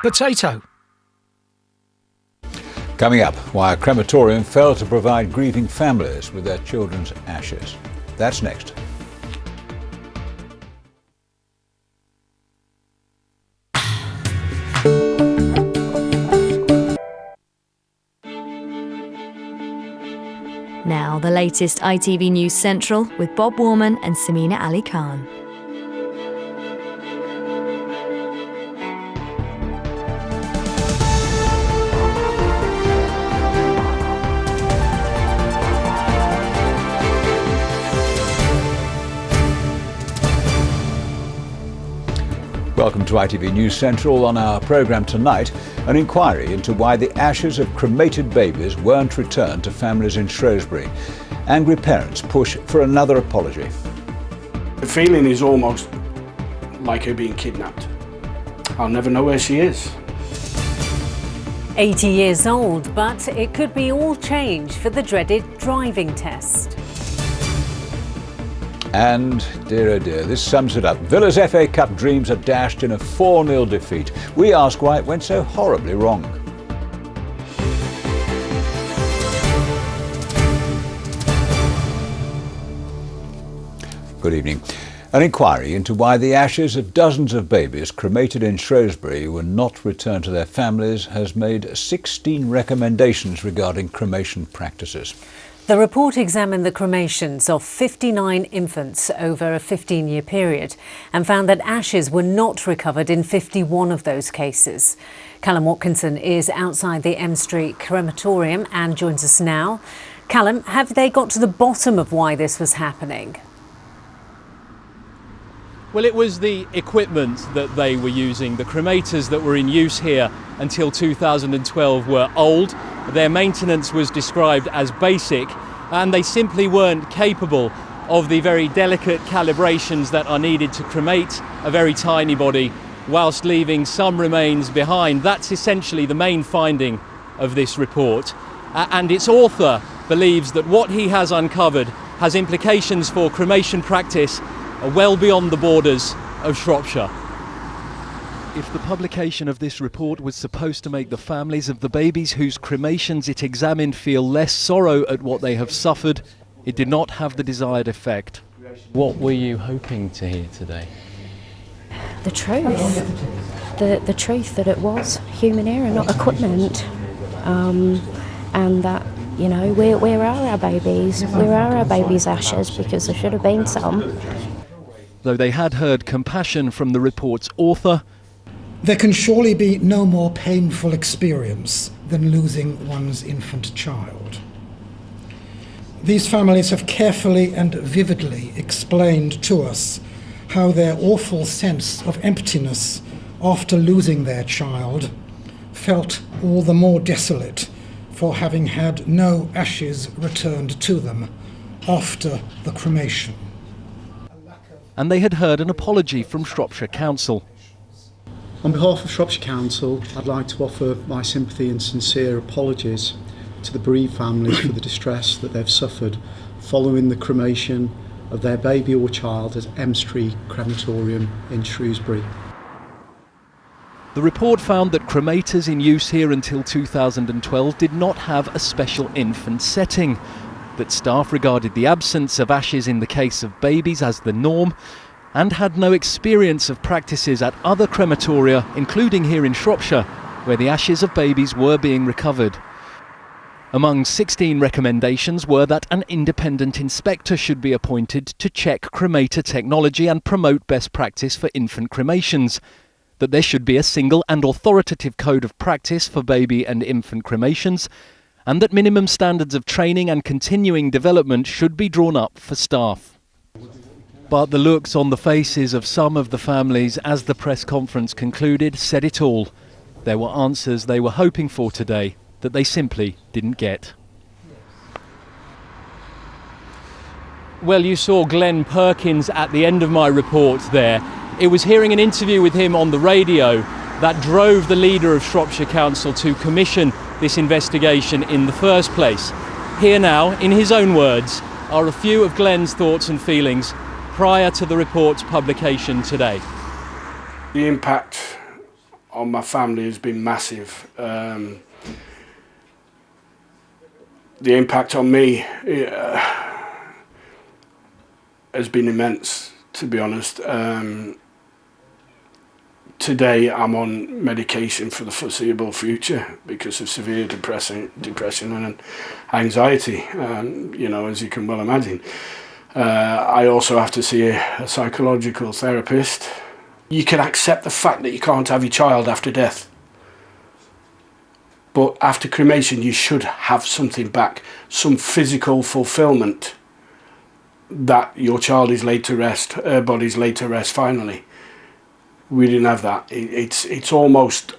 Potato. Coming up, why a crematorium failed to provide grieving families with their children's ashes. That's next. Now, the latest ITV News Central with Bob Warman and Samina Ali Khan. Welcome to ITV News Central. On our programme tonight, an inquiry into why the ashes of cremated babies weren't returned to families in Shrewsbury. Angry parents push for another apology. The feeling is almost like her being kidnapped. I'll never know where she is. 80 years old, but it could be all change for the dreaded driving test. And, dear oh dear, this sums it up. Villa's FA Cup dreams are dashed in a 4-0 defeat. We ask why it went so horribly wrong. Good evening. An inquiry into why the ashes of dozens of babies cremated in Shrewsbury were not returned to their families has made 16 recommendations regarding cremation practices. The report examined the cremations of 59 infants over a 15-year period and found that ashes were not recovered in 51 of those cases. Callum Watkinson is outside the M Street crematorium and joins us now. Callum, have they got to the bottom of why this was happening? Well, it was the equipment that they were using. The cremators that were in use here until 2012 were old. Their maintenance was described as basic, and they simply weren't capable of the very delicate calibrations that are needed to cremate a very tiny body whilst leaving some remains behind. That's essentially the main finding of this report. And its author believes that what he has uncovered has implications for cremation practice well beyond the borders of Shropshire. If the publication of this report was supposed to make the families of the babies whose cremations it examined feel less sorrow at what they have suffered, it did not have the desired effect. What were you hoping to hear today? The truth. The truth that it was human error, not equipment. And that, you know, where are our babies? Where are our babies' ashes? Because there should have been some. Though they had heard compassion from the report's author, there can surely be no more painful experience than losing one's infant child. These families have carefully and vividly explained to us how their awful sense of emptiness after losing their child felt all the more desolate for having had no ashes returned to them after the cremation. And they had heard an apology from Shropshire Council. On behalf of Shropshire Council, I'd like to offer my sympathy and sincere apologies to the bereaved families for the distress that they've suffered following the cremation of their baby or child at M Street Crematorium in Shrewsbury. The report found that cremators in use here until 2012 did not have a special infant setting, that staff regarded the absence of ashes in the case of babies as the norm, and had no experience of practices at other crematoria, including here in Shropshire, where the ashes of babies were being recovered. Among 16 recommendations were that an independent inspector should be appointed to check cremator technology and promote best practice for infant cremations, that there should be a single and authoritative code of practice for baby and infant cremations, and that minimum standards of training and continuing development should be drawn up for staff. But the looks on the faces of some of the families as the press conference concluded said it all. There were answers they were hoping for today that they simply didn't get. Well, you saw Glenn Perkins at the end of my report there. It was hearing an interview with him on the radio that drove the leader of Shropshire Council to commission this investigation in the first place. Here now, in his own words, are a few of Glenn's thoughts and feelings prior to the report's publication today. The impact on my family has been massive. The impact on me has been immense, to be honest. Today I'm on medication for the foreseeable future because of severe depression and anxiety, you know, as you can well imagine. I also have to see a psychological therapist. You can accept the fact that you can't have your child after death. But after cremation, you should have something back, some physical fulfillment that your child is laid to rest, her body's laid to rest finally. We didn't have that. It's almost,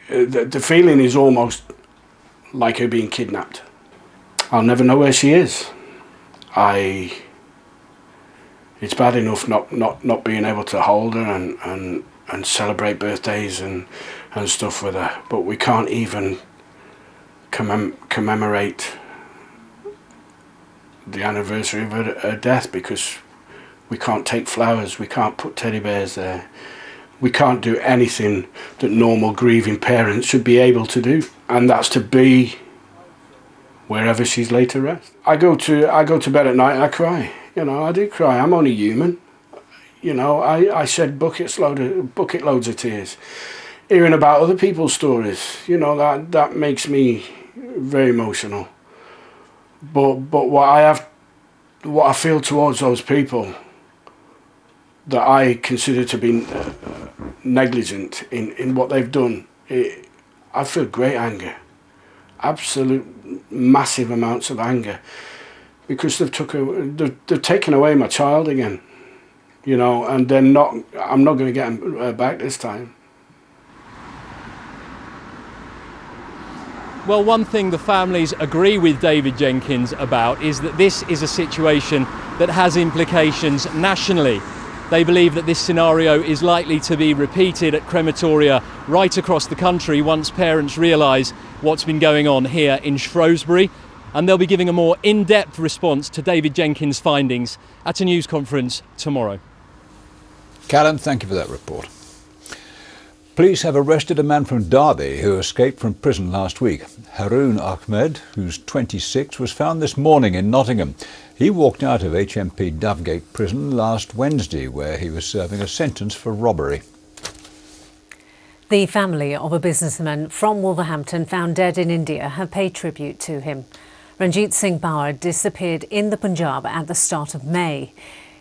the feeling is almost like her being kidnapped. I'll never know where she is. It's bad enough not being able to hold her and celebrate birthdays and stuff with her, but we can't even commemorate the anniversary of her death because we can't take flowers, we can't put teddy bears there, we can't do anything that normal grieving parents should be able to do, and that's to be wherever she's laid to rest. I go to bed at night and I cry. You know, I do cry. I'm only human. You know, I shed bucket loads of tears. Hearing about other people's stories, you know, that makes me very emotional. But what I feel towards those people that I consider to be negligent in what they've done, I feel great anger, absolute massive amounts of anger, because they've taken away my child again, you know, and I'm not going to get them back this time. Well, one thing the families agree with David Jenkins about is that this is a situation that has implications nationally. They believe that this scenario is likely to be repeated at crematoria right across the country once parents realise what's been going on here in Shrewsbury, and they'll be giving a more in-depth response to David Jenkins' findings at a news conference tomorrow. Callum, thank you for that report. Police have arrested a man from Derby who escaped from prison last week. Haroon Ahmed, who's 26, was found this morning in Nottingham. He walked out of HMP Dovegate prison last Wednesday, where he was serving a sentence for robbery. The family of a businessman from Wolverhampton found dead in India have paid tribute to him. Ranjit Singh Bauer disappeared in the Punjab at the start of May.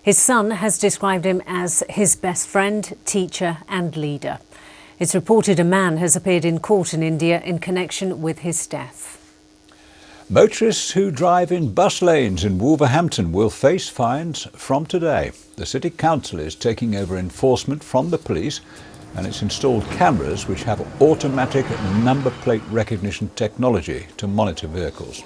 His son has described him as his best friend, teacher and leader. It's reported a man has appeared in court in India in connection with his death. Motorists who drive in bus lanes in Wolverhampton will face fines from today. The City Council is taking over enforcement from the police, and it's installed cameras which have automatic number plate recognition technology to monitor vehicles.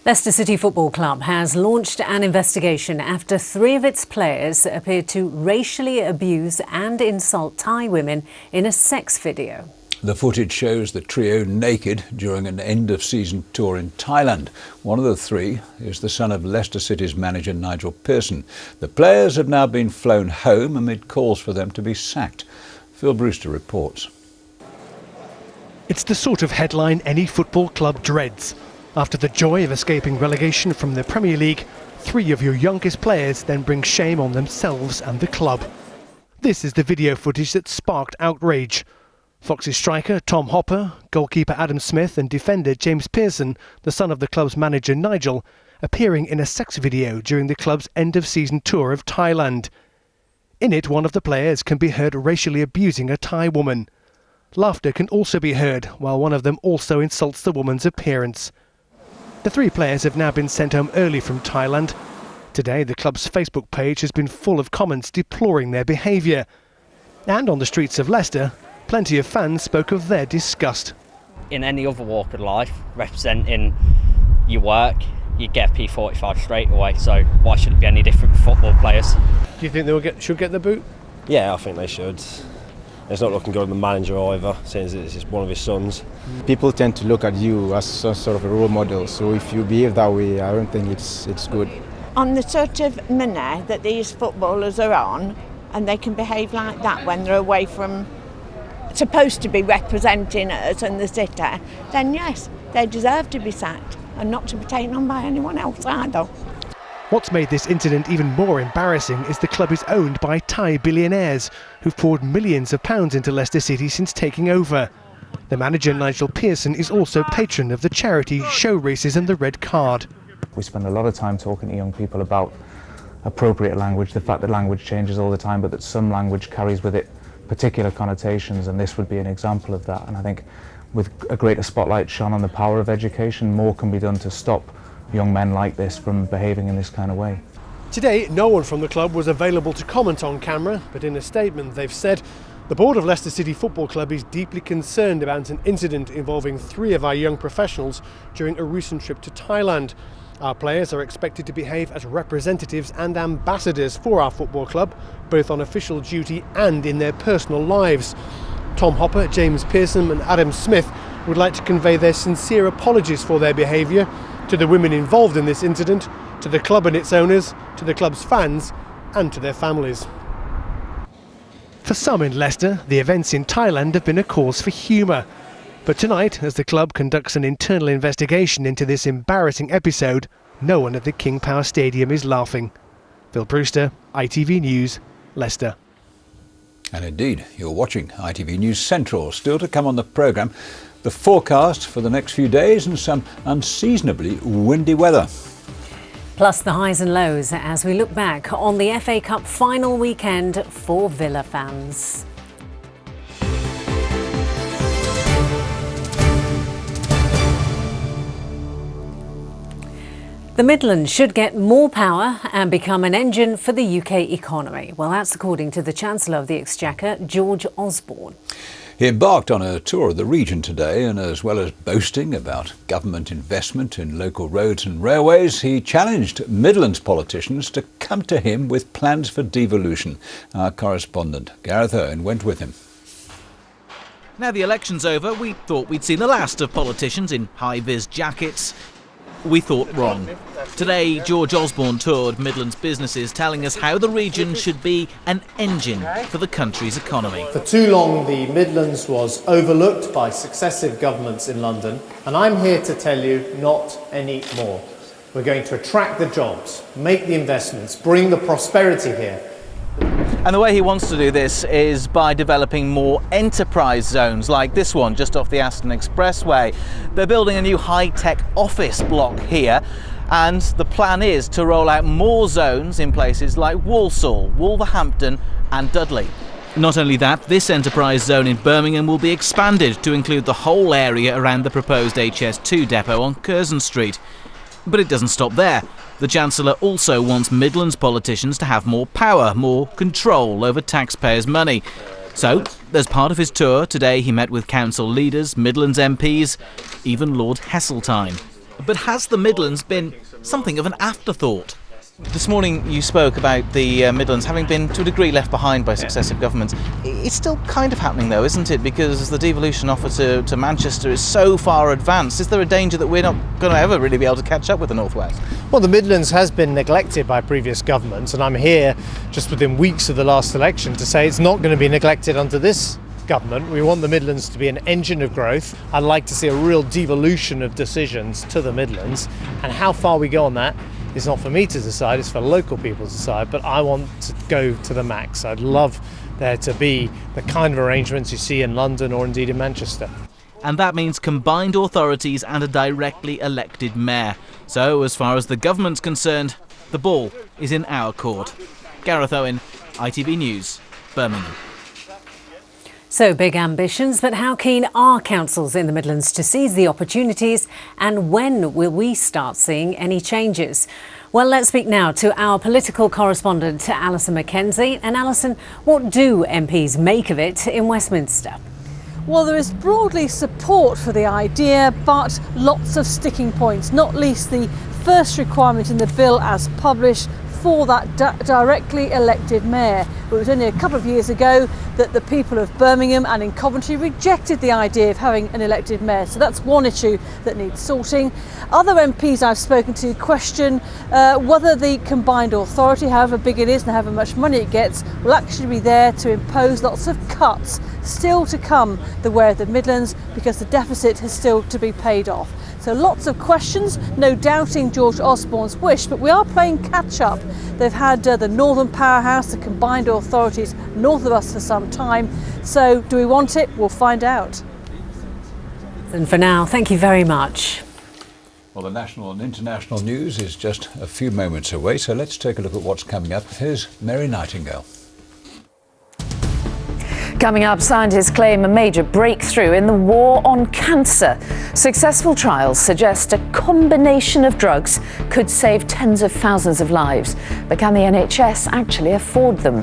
Leicester City Football Club has launched an investigation after 3 of its players appeared to racially abuse and insult Thai women in a sex video. The footage shows the trio naked during an end-of-season tour in Thailand. One of the 3 is the son of Leicester City's manager Nigel Pearson. The players have now been flown home amid calls for them to be sacked. Phil Brewster reports. It's the sort of headline any football club dreads. After the joy of escaping relegation from the Premier League, 3 of your youngest players then bring shame on themselves and the club. This is the video footage that sparked outrage. Foxes striker Tom Hopper, goalkeeper Adam Smith and defender James Pearson, the son of the club's manager Nigel, appearing in a sex video during the club's end-of-season tour of Thailand. In it, one of the players can be heard racially abusing a Thai woman. Laughter can also be heard, while one of them also insults the woman's appearance. The 3 players have now been sent home early from Thailand. Today, the club's Facebook page has been full of comments deploring their behaviour. And on the streets of Leicester, plenty of fans spoke of their disgust. In any other walk of life, representing your work, you get a P45 straight away, so why should it be any different for football players? Do you think they should get the boot? Yeah, I think they should. It's not looking good on the manager either, since it's one of his sons. People tend to look at you as some sort of a role model, so if you behave that way, I don't think it's good. On the sort of manner that these footballers are on, and they can behave like that when they're away from supposed to be representing us and the city, then yes, they deserve to be sacked and not to be taken on by anyone else either. What's made this incident even more embarrassing is the club is owned by Thai billionaires who've poured millions of pounds into Leicester City since taking over. The manager, Nigel Pearson, is also patron of the charity Show Racism the Red Card. We spend a lot of time talking to young people about appropriate language, the fact that language changes all the time, but that some language carries with it particular connotations, and this would be an example of that. And I think with a greater spotlight shone on the power of education, more can be done to stop young men like this from behaving in this kind of way. Today, no one from the club was available to comment on camera, but in a statement they've said the board of Leicester City Football Club is deeply concerned about an incident involving 3 of our young professionals during a recent trip to Thailand. Our players are expected to behave as representatives and ambassadors for our football club, both on official duty and in their personal lives. Tom Hopper, James Pearson and Adam Smith would like to convey their sincere apologies for their behaviour to the women involved in this incident, to the club and its owners, to the club's fans and to their families. For some in Leicester, the events in Thailand have been a cause for humour. But tonight, as the club conducts an internal investigation into this embarrassing episode, no one at the King Power Stadium is laughing. Phil Brewster, ITV News, Leicester. And indeed, you're watching ITV News Central. Still to come on the programme, the forecast for the next few days and some unseasonably windy weather. Plus the highs and lows as we look back on the FA Cup final weekend for Villa fans. The Midlands should get more power and become an engine for the UK economy. Well, that's according to the Chancellor of the Exchequer, George Osborne. He embarked on a tour of the region today, and as well as boasting about government investment in local roads and railways, he challenged Midlands politicians to come to him with plans for devolution. Our correspondent, Gareth Owen, went with him. Now the election's over, we thought we'd seen the last of politicians in high-vis jackets. We thought wrong. Today, George Osborne toured Midlands businesses, telling us how the region should be an engine for the country's economy. For too long, the Midlands was overlooked by successive governments in London, and I'm here to tell you not anymore. We're going to attract the jobs, make the investments, bring the prosperity here. And the way he wants to do this is by developing more enterprise zones like this one just off the Aston Expressway. They're building a new high-tech office block here, and the plan is to roll out more zones in places like Walsall, Wolverhampton and Dudley. Not only that, this enterprise zone in Birmingham will be expanded to include the whole area around the proposed HS2 depot on Curzon Street. But it doesn't stop there. The Chancellor also wants Midlands politicians to have more power, more control over taxpayers' money. So, as part of his tour, today he met with council leaders, Midlands MPs, even Lord Heseltine. But has the Midlands been something of an afterthought? This morning you spoke about the Midlands having been, to a degree, left behind by successive governments. It's still kind of happening though, isn't it? Because the devolution offer to Manchester is so far advanced. Is there a danger that we're not going to ever really be able to catch up with the North West? Well, the Midlands has been neglected by previous governments, and I'm here just within weeks of the last election to say it's not going to be neglected under this government. We want the Midlands to be an engine of growth. I'd like to see a real devolution of decisions to the Midlands, and how far we go on that is not for me to decide, it's for local people to decide, but I want to go to the max. I'd love there to be the kind of arrangements you see in London or indeed in Manchester. And that means combined authorities and a directly elected mayor. So, as far as the government's concerned, the ball is in our court. Gareth Owen, ITV News, Birmingham. So big ambitions, but how keen are councils in the Midlands to seize the opportunities, and when will we start seeing any changes? Well, let's speak now to our political correspondent, Alison Mackenzie. And Alison, what do MPs make of it in Westminster? Well, there is broadly support for the idea, but lots of sticking points, not least the first requirement in the bill as published, for that directly elected mayor. It was only a couple of years ago that the people of Birmingham and in Coventry rejected the idea of having an elected mayor. So that's one issue that needs sorting. Other MPs I've spoken to question whether the combined authority, however big it is and however much money it gets, will actually be there to impose lots of cuts still to come the way of the Midlands, because the deficit has still to be paid off. So lots of questions, no doubting George Osborne's wish, but we are playing catch up. They've had the Northern Powerhouse, the combined authorities north of us for some time. So do we want it? We'll find out. And for now, thank you very much. Well, the national and international news is just a few moments away, so let's take a look at what's coming up. Here's Mary Nightingale. Coming up, scientists claim a major breakthrough in the war on cancer. Successful trials suggest a combination of drugs could save tens of thousands of lives. But can the NHS actually afford them?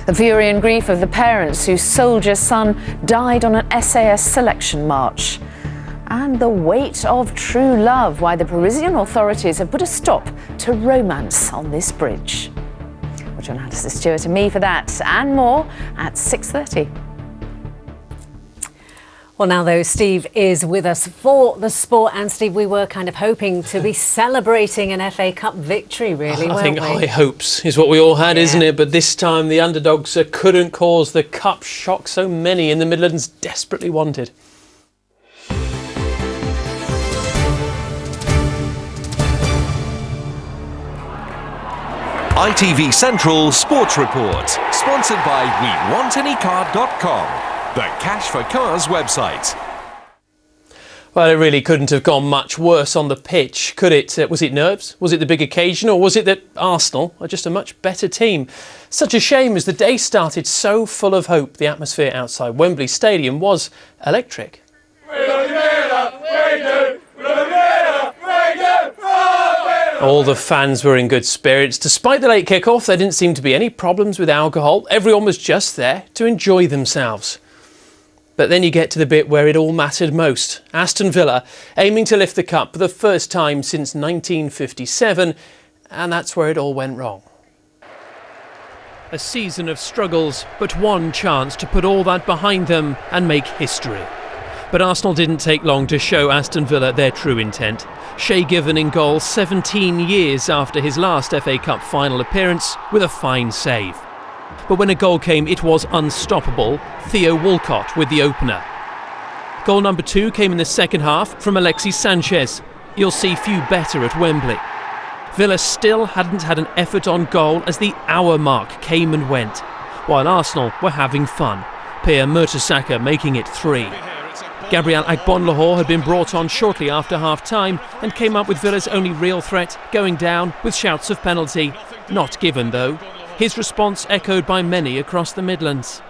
The fury and grief of the parents whose soldier son died on an SAS selection march. And the weight of true love, why the Parisian authorities have put a stop to romance on this bridge. Join Alistair Stewart and me for that and more at 6:30. Well, now though, Steve is with us for the sport. And Steve, we were kind of hoping to be celebrating an FA Cup victory, really, I weren't think we? high hopes is what we all had, isn't it? But this time the underdogs couldn't cause the cup shock so many in the Midlands desperately wanted. ITV Central Sports Report, sponsored by WeWantAnyCar.com, the Cash for Cars website. Well, it really couldn't have gone much worse on the pitch, could it? Was it nerves? Was it the big occasion? Or was it that Arsenal are just a much better team? Such a shame as the day started so full of hope. The atmosphere outside Wembley Stadium was electric. All the fans were in good spirits. Despite the late kick-off, there didn't seem to be any problems with alcohol. Everyone was just there to enjoy themselves. But then you get to the bit where it all mattered most. Aston Villa aiming to lift the cup for the first time since 1957, and that's where it all went wrong. A season of struggles, but one chance to put all that behind them and make history. But Arsenal didn't take long to show Aston Villa their true intent. Shay Given in goal 17 years after his last FA Cup final appearance with a fine save. But when a goal came, it was unstoppable. Theo Walcott with the opener. Goal number 2 came in the second half from Alexis Sanchez. You'll see few better at Wembley. Villa still hadn't had an effort on goal as the hour mark came and went, while Arsenal were having fun. Pierre Mertesacker making it 3. Gabriel Agbonlahor had been brought on shortly after half-time and came up with Villa's only real threat, going down with shouts of penalty. Not given, though. His response echoed by many across the Midlands.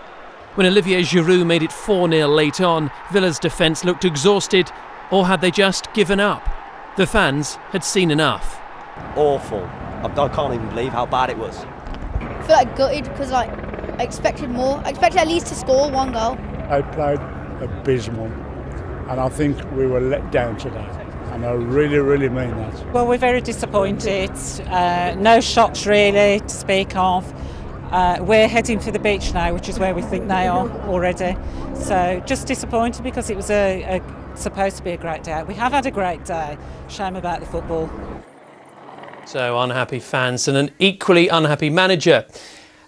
When Olivier Giroud made it 4-0 late on, Villa's defence looked exhausted, or had they just given up? The fans had seen enough. Awful. I can't even believe how bad it was. I feel like gutted because I expected more. I expected at least to score one goal. I played abysmal. And I think we were let down today, and I really mean that. Well, we're very disappointed. No shots really to speak of. We're heading for the beach now, which is where we think they are already. So just disappointed because it was supposed to be a great day. We have had a great day. Shame about the football. So unhappy fans and an equally unhappy manager.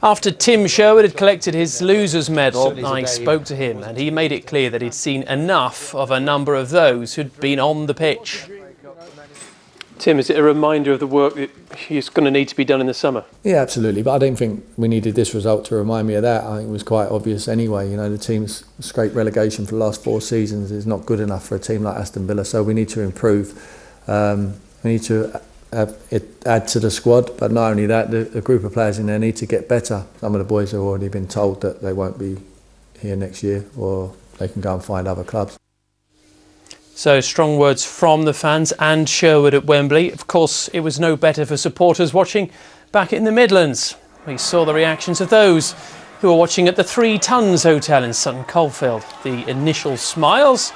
After Tim Sherwood had collected his loser's medal, I spoke to him and he made it clear that he'd seen enough of a number of those who'd been on the pitch. Tim, is it a reminder of the work that is going to need to be done in the summer? Yeah, absolutely. But I don't think we needed this result to remind me of that. I think it was quite obvious anyway. You know, the team's scraped relegation for the last 4 seasons is not good enough for a team like Aston Villa. So we need to improve. We need to add to the squad, but not only that, the group of players in there need to get better. Some of the boys have already been told that they won't be here next year, or they can go and find other clubs. So strong words from the fans and Sherwood at Wembley. Of course, it was no better for supporters watching back in the Midlands. We saw the reactions of those who were watching at the 3 Tons Hotel in Sutton Coldfield. The initial smiles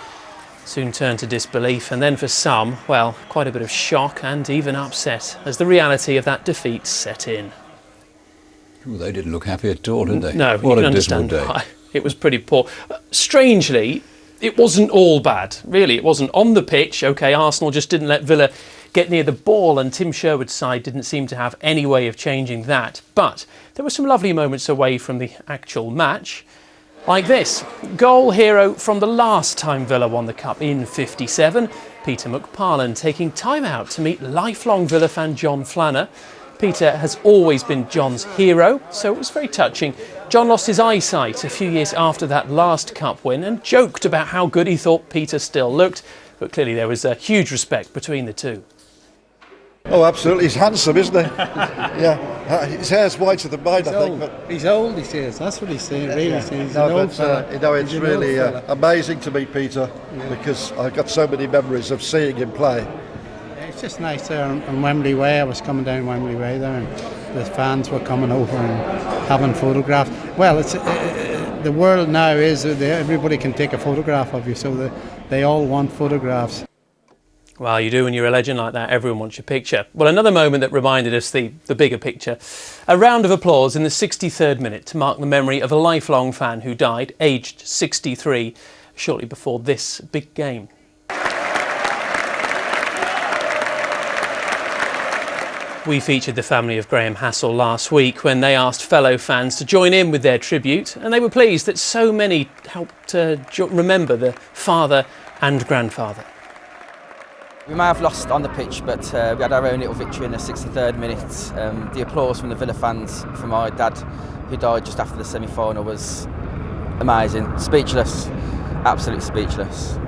soon turned to disbelief, and then for some, well, quite a bit of shock and even upset as the reality of that defeat set in. Well, they didn't look happy at all, did they? No, what you can a dismal understand day. why. It was pretty poor. Strangely, it wasn't all bad, really. It wasn't on the pitch. OK, Arsenal just didn't let Villa get near the ball, and Tim Sherwood's side didn't seem to have any way of changing that. But there were some lovely moments away from the actual match. Like this, goal hero from the last time Villa won the Cup in '57, Peter McParlin taking time out to meet lifelong Villa fan John Flanner. Peter has always been John's hero, so it was very touching. John lost his eyesight a few years after that last Cup win and joked about how good he thought Peter still looked, but clearly there was a huge respect between the two. Oh, absolutely. He's handsome, isn't he? Yeah. His hair's whiter than mine, I think. But he's old, he says. That's what he's saying, really. Yeah. He's an old fella. It's really amazing to meet Peter, because I've got so many memories of seeing him play. It's just nice there on Wembley Way. I was coming down Wembley Way there, and the fans were coming over and having photographs. Well, it's the world now is that everybody can take a photograph of you, so they all want photographs. Well, you do when you're a legend like that. Everyone wants your picture. Well, another moment that reminded us the bigger picture. A round of applause in the 63rd minute to mark the memory of a lifelong fan who died, aged 63, shortly before this big game. We featured the family of Graham Hassel last week when they asked fellow fans to join in with their tribute, and they were pleased that so many helped remember the father and grandfather. We may have lost on the pitch, but we had our own little victory in the 63rd minute. The applause from the Villa fans for my dad, who died just after the semi-final, was amazing. Speechless, absolutely speechless.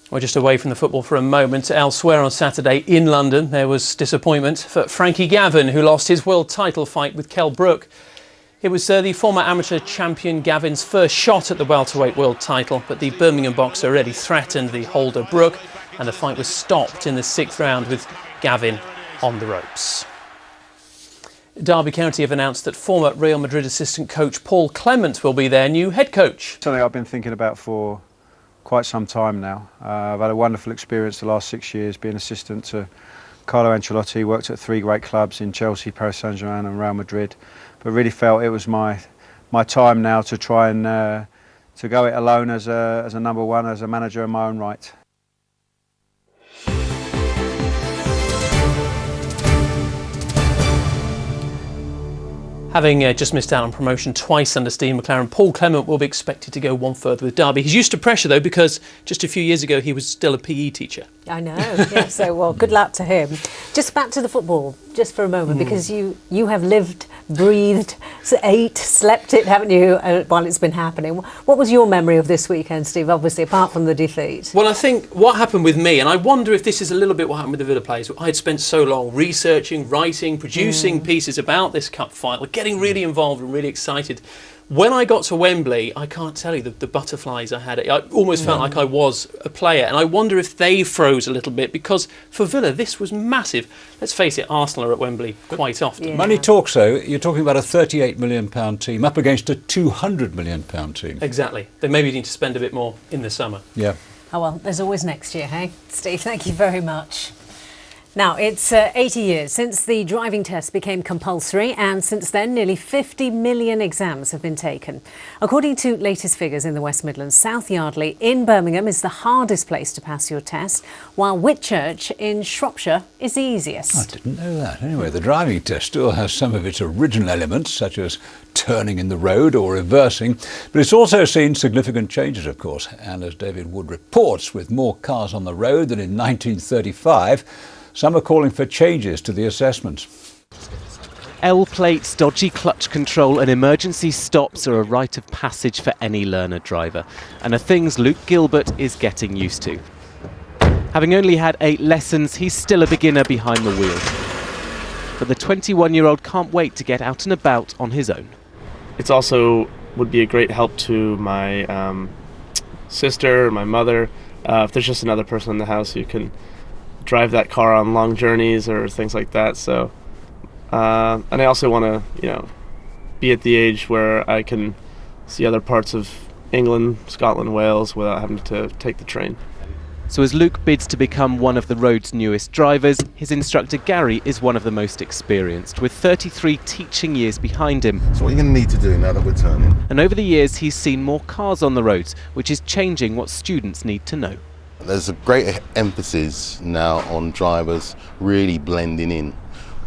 We're just away from the football for a moment. Elsewhere on Saturday in London, there was disappointment for Frankie Gavin, who lost his world title fight with Kell Brook. It was the former amateur champion Gavin's first shot at the welterweight world title, but the Birmingham boxer already threatened the holder Brook, and the fight was stopped in the 6th round with Gavin on the ropes. Derby County have announced that former Real Madrid assistant coach Paul Clement will be their new head coach. Something I've been thinking about for quite some time now. I've had a wonderful experience the last 6 years being assistant to Carlo Ancelotti, worked at 3 great clubs in Chelsea, Paris Saint-Germain and Real Madrid, but really felt it was my time now to try and to go it alone as a number one, as a manager in my own right. Having just missed out on promotion twice under Steve McLaren, Paul Clement will be expected to go one further with Derby. He's used to pressure though, because just a few years ago he was still a PE teacher. I know, yeah, so well, good luck to him. Just back to the football, just for a moment, because you have lived, breathed, ate, slept it, haven't you, while it's been happening. What was your memory of this weekend, Steve, obviously, apart from the defeat? Well, I think what happened with me, and I wonder if this is a little bit what happened with the Villa players, I had spent so long researching, writing, producing pieces about this cup final, getting really involved and really excited. When I got to Wembley, I can't tell you the butterflies I had. I almost felt like I was a player, and I wonder if they froze a little bit, because for Villa this was massive. Let's face it, Arsenal are at Wembley quite often. Yeah. Money talks though. You're talking about a £38 million team up against a £200 million team. Exactly. They maybe need to spend a bit more in the summer. Yeah. Oh well, there's always next year, hey? Steve, thank you very much. Now, it's 80 years since the driving test became compulsory, and since then nearly 50 million exams have been taken. According to latest figures in the West Midlands, South Yardley in Birmingham is the hardest place to pass your test, while Whitchurch in Shropshire is the easiest. I didn't know that. Anyway, the driving test still has some of its original elements, such as turning in the road or reversing, but it's also seen significant changes, of course, and as David Wood reports, with more cars on the road than in 1935, some are calling for changes to the assessments. L-plates, dodgy clutch control and emergency stops are a rite of passage for any learner driver, and are things Luke Gilbert is getting used to. Having only had 8 lessons, he's still a beginner behind the wheel. But the 21-year-old can't wait to get out and about on his own. It also would be a great help to my sister, my mother, if there's just another person in the house who can drive that car on long journeys or things like that. So, and I also want to, be at the age where I can see other parts of England, Scotland, Wales without having to take the train. So as Luke bids to become one of the road's newest drivers, his instructor Gary is one of the most experienced, with 33 teaching years behind him. So what you're going to need to do now that we're turning. And over the years he's seen more cars on the roads, which is changing what students need to know. There's a great emphasis now on drivers really blending in.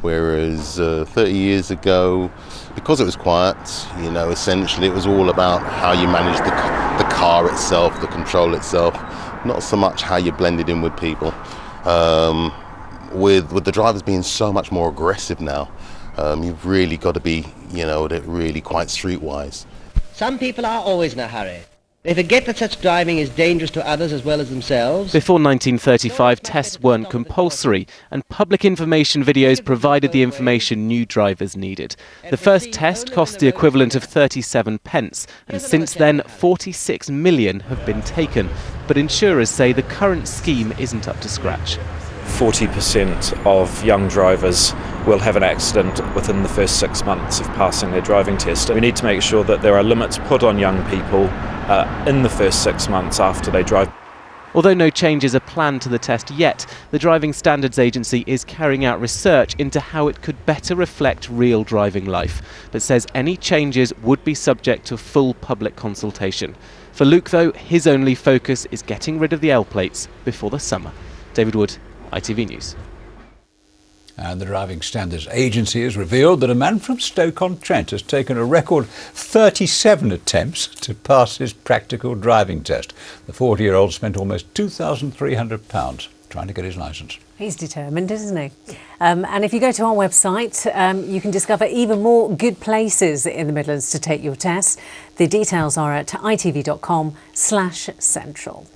Whereas 30 years ago, because it was quiet, you know, essentially it was all about how you managed the car itself, the control itself, not so much how you blended in with people. With the drivers being so much more aggressive now, you've really got to be, you know, really quite streetwise. Some people are always in a hurry. They forget that such driving is dangerous to others as well as themselves. Before 1935, tests weren't compulsory, and public information videos provided the information new drivers needed. The first test cost the equivalent of 37 pence, and since then 46 million have been taken. But insurers say the current scheme isn't up to scratch. 40% of young drivers will have an accident within the first 6 months of passing their driving test. We need to make sure that there are limits put on young people in the first 6 months after they drive. Although no changes are planned to the test yet, the Driving Standards Agency is carrying out research into how it could better reflect real driving life, but says any changes would be subject to full public consultation. For Luke, though, his only focus is getting rid of the L plates before the summer. David Wood, ITV News. And the Driving Standards Agency has revealed that a man from Stoke-on-Trent has taken a record 37 attempts to pass his practical driving test. The 40-year-old spent almost £2,300 trying to get his licence. He's determined, isn't he? And if you go to our website, you can discover even more good places in the Midlands to take your test. The details are at itv.com/central.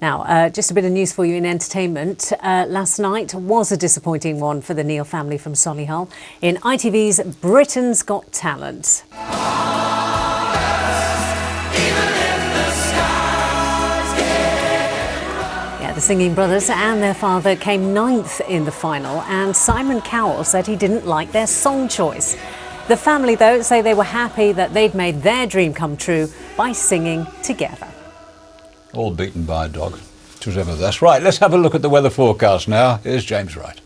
Now, just a bit of news for you in entertainment. Last night was a disappointing one for the Neil family from Solihull in ITV's Britain's Got Talent. Yeah, the singing brothers and their father came 9th in the final, and Simon Cowell said he didn't like their song choice. The family, though, say they were happy that they'd made their dream come true by singing together. All beaten by a dog. 'Twas ever thus. Right, let's have a look at the weather forecast now. Here's James Wright.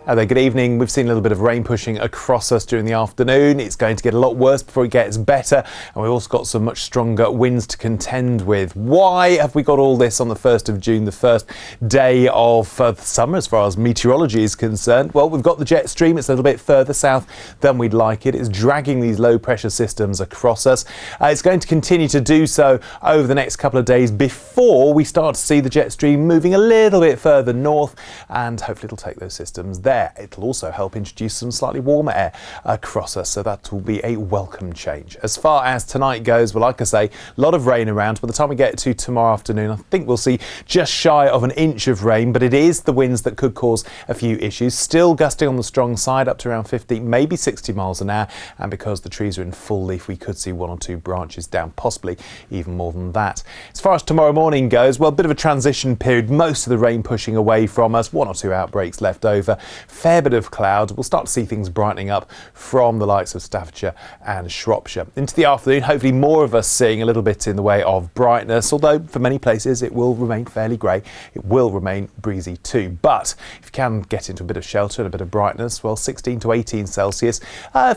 Good evening. We've seen a little bit of rain pushing across us during the afternoon. It's going to get a lot worse before it gets better, and we've also got some much stronger winds to contend with. Why have we got all this on the 1st of June, the first day of the summer as far as meteorology is concerned? Well, we've got the jet stream. It's a little bit further south than we'd like it. It's dragging these low pressure systems across us. It's going to continue to do so over the next couple of days before we start to see the jet stream moving a little bit further north, and hopefully it'll take those systems there. It'll also help introduce some slightly warmer air across us, so that will be a welcome change. As far as tonight goes, well, like I say, a lot of rain around. By the time we get to tomorrow afternoon, I think we'll see just shy of an inch of rain, but it is the winds that could cause a few issues. Still gusting on the strong side, up to around 50, maybe 60 miles an hour, and because the trees are in full leaf, we could see 1 or 2 branches down, possibly even more than that. As far as tomorrow morning goes, well, a bit of a transition period, most of the rain pushing away from us, 1 or 2 outbreaks left over. Fair bit of cloud. We'll start to see things brightening up from the likes of Staffordshire and Shropshire. Into the afternoon, hopefully more of us seeing a little bit in the way of brightness, although for many places it will remain fairly grey. It will remain breezy too. But if you can get into a bit of shelter and a bit of brightness, well, 16 to 18 Celsius,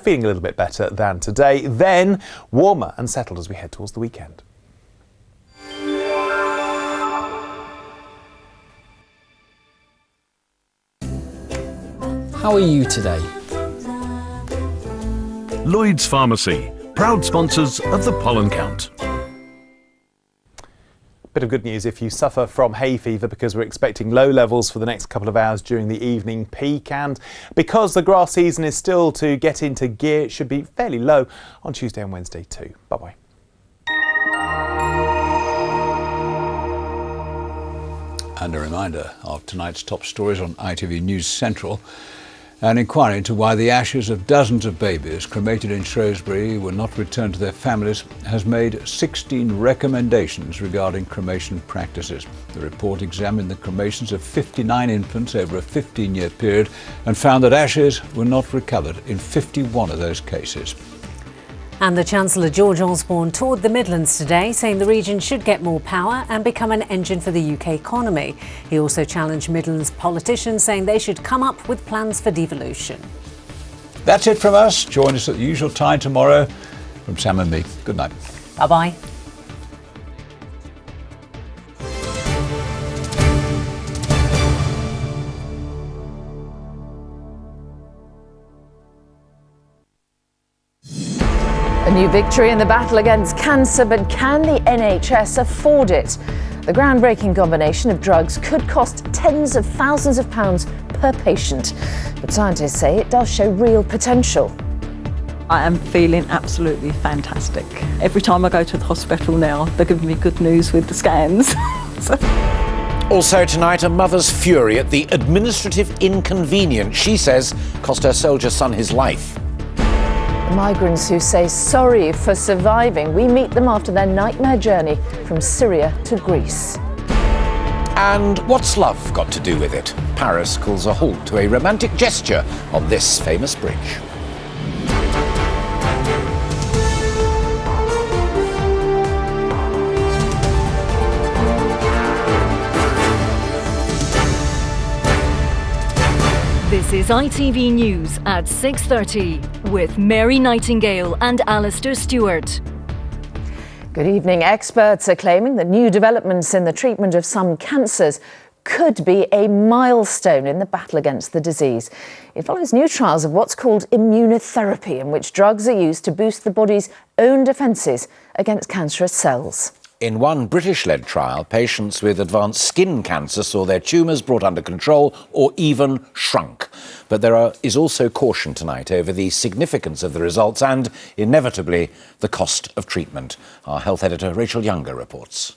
feeling a little bit better than today. Then warmer and settled as we head towards the weekend. How are you today? Lloyd's Pharmacy, proud sponsors of the Pollen Count. Bit of good news if you suffer from hay fever, because we're expecting low levels for the next couple of hours during the evening peak, and because the grass season is still to get into gear, it should be fairly low on Tuesday and Wednesday too. Bye-bye. And a reminder of tonight's top stories on ITV News Central. An inquiry into why the ashes of dozens of babies cremated in Shrewsbury were not returned to their families has made 16 recommendations regarding cremation practices. The report examined the cremations of 59 infants over a 15-year period and found that ashes were not recovered in 51 of those cases. And the Chancellor George Osborne toured the Midlands today, saying the region should get more power and become an engine for the UK economy. He also challenged Midlands politicians, saying they should come up with plans for devolution. That's it from us. Join us at the usual time tomorrow. From Sam and me, good night. Bye-bye. A new victory in the battle against cancer, but can the NHS afford it? The groundbreaking combination of drugs could cost tens of thousands of pounds per patient, but scientists say it does show real potential. I am feeling absolutely fantastic. Every time I go to the hospital now, they're giving me good news with the scans. Also tonight, a mother's fury at the administrative inconvenience she says cost her soldier son his life. Migrants who say sorry for surviving. We meet them after their nightmare journey from Syria to Greece. And what's love got to do with it? Paris calls a halt to a romantic gesture on this famous bridge. This is ITV News at 6:30 with Mary Nightingale and Alistair Stewart. Good evening. Experts are claiming that new developments in the treatment of some cancers could be a milestone in the battle against the disease. It follows new trials of what's called immunotherapy, in which drugs are used to boost the body's own defences against cancerous cells. In one British-led trial, patients with advanced skin cancer saw their tumours brought under control or even shrunk. But there is also caution tonight over the significance of the results and, inevitably, the cost of treatment. Our health editor Rachel Younger reports.